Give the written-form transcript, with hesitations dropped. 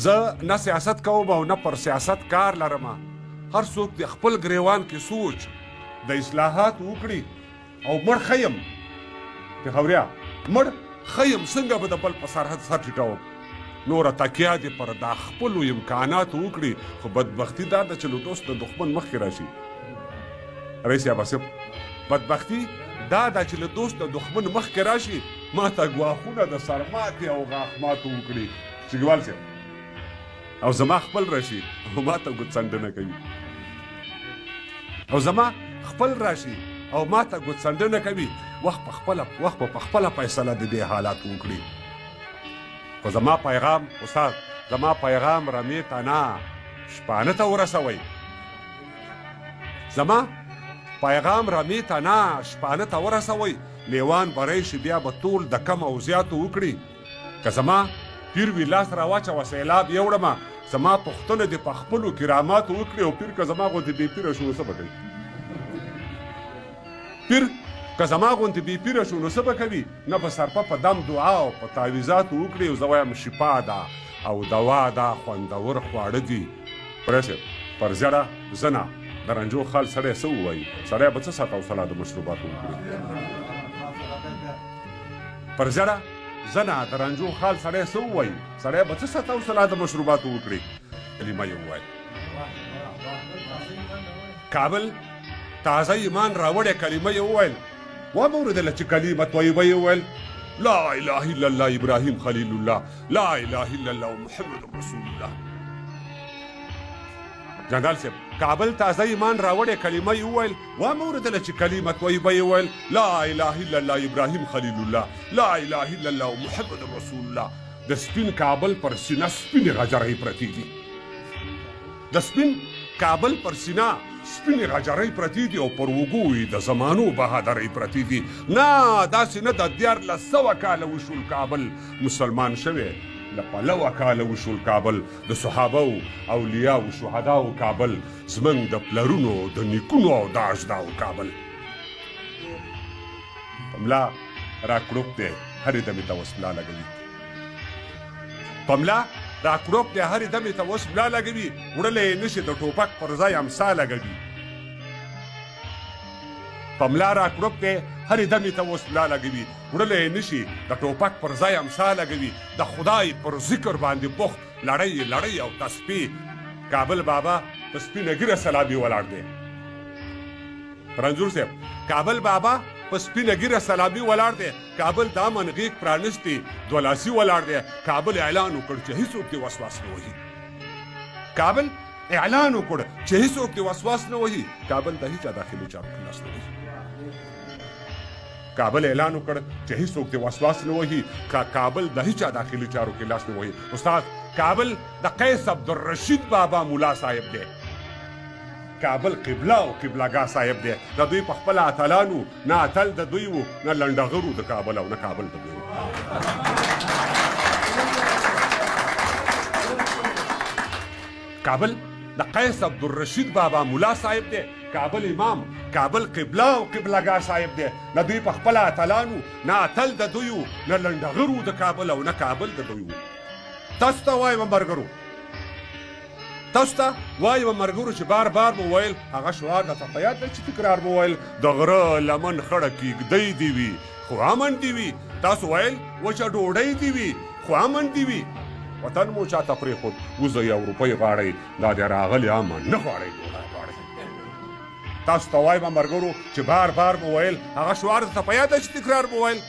زه نه سیاست کوم او نه پر سیاست کار لرم. هر څوک د خپل ګریوان کې سوچ د اصلاحات وکړي او مړ خیم پیغوریا مړ خیم څنګه به د بل په سرحد سر ټیټوم. نوره تکیه دې پر دا خپلو امکاناتو وکړي، خو بدبختي دا ده چې له دوست د دښمن مخکې راشي. رئیس عباسب بدبختي دا ده چې له دوست د دښمن مخکې راشي، ما ته ګواښونه د سرماتې او غاښماتو وکړي شګوال صاحب، او زما خپل راشي او ما ته ګوتڅنډنه کوي، او زما خپل راشي او ما ته ګوتڅنډنه کوي. وخت په خپله فیصله د دې حالاتو وکړي. خو زما پیغام استاد، زما پیغام رمې ته نه شپانه ته ورسوئ. زما پیغام رمې ته نه شپانه ته ورسوئ. لیوان به راشي بیا به ټول د کم او زیاتو وکړي. که زما پیر وي لاس راواچوه سیلاب یوړمه، زما پوښتنه دې په خپلو کراماتو وکړي. او پیر که زما غوندې بې پیره شو نو څه به کوي؟ پیر که زما غوندې بې پیره شو نو څه به کوي؟ نه به سرپه په دم دعا او په تعویزاتو وکړي. او زه وایم شفا ده او دوا ده، خوندور خواړه دي. پرېسې پر زړه زنه د رنجو خال سړی څه ووایي؟ سړی به څه ساعت حوصله د مشروباتو وکړي؟ پر زړه زنه د رنجو خال سړی څه ووایي؟ سړی به څه ساعت حوصله د مشروباتو وکړي؟ کلمه یې ووایي. کابل تازه ایمان راوړی کلمه یې وویل. ومه اورېدله چې کلمه طیبه یې وویل لا اله الا الله ابراهیم خلیل الله، لا اله الا الله محمد رسول الله. جنرال صاحب کابل تازه ایمان راوړی کلمه یې وویل. ومه اورېدله چې کلمه طیبه یې وویل لا اله الا الله ابراهیم خلیل الله، لا اله الا الله محمد رسول الله. د سپین کابل پر سینه سپینې غجرۍ پرتې دي. د سپین کابل پر سینه سپینې غجرۍ پرتې دي او پر اوږو یې د زمانو بهادرۍ پرتې دي. نه داسې نه د 1400 کاله وشول کابل مسلمان شوی، له پلوه کاله وشول کابل د صحابو اولیاو شهداو کابل، زموږ د پلرونو د نیکونو او د اجداو کابل. په ملا راکړوپ دی هرې دمې ته اوس ملا لګوي. په ملا راکړوپ دی هرې دمې ته اوس ملا لګوي. وړلی یې نشي د ټوپک پر ځای امسا لګوي. په ملا راکړوپ دی هرې دمې ته اوس ملا لګوي. وړلی یې نشي د ټوپک پر ځای امسا لګوي. د خدای پر ذکر باندې بوخت لړۍ لړۍ او تسبیح. کابل بابا په سپینه ږیره سلامي ولاړ دی. رنځور صاحب کابل بابا په سپینه ږیره سلامي ولاړ دی. کابل د امن غېږ پرانستې دولاسي ولاړ دی. کابل اعلان وکړ چې هیڅوک دې وسواس نه وهي. کابل اعلان وکړ چې هیڅوک دې وسواس نه وهي. کابل د هیچا داخلي چارو کې لاس نه وهي. کابل اعلان وکړ چې هیڅوک دې وسواس نه وهي. کابل د هیچا داخلي چارو کې لاس نه وهي. استاد کابل د قیس عبدالرشید بابا مولا صاحب دی. کابل قبله او قبلهګاه صاحب دی. د دوی په خپله اتلانو نه اتل د دوی و، نه لنډغرو د کابل او نه کابل د دوی. کابل د قیس عبدالرشید بابا مولا صاحب دی. کابل امام، کابل قبله او قبلهګاه صاحب دی. نه دوی په خپله اتلانو نه اتل د دوی و، نه لنډغرو د کابل او نه کابل د دوی و. تاسو ته وایم ملګرو، تاسو ته وایم ملګرو چې بار بار مو ویل هغه شعار درته په یاد دی چې تکرار مو ویل د غره لمن خړه کیږدۍ دې وي خو امن دې وي. تاسو ویل وچه ډوډۍ دې وي خو امن دې وي. وطن مو چاته پرېښود وزئ او روپۍ غواړئ، دا دې راغلې امن نه غواړئ ډوډۍ غواړئ. تاسو ته وایم ملګرو چې بار بار مو ویل هغه شعار درته په یاد دی چې تکرار مو ویل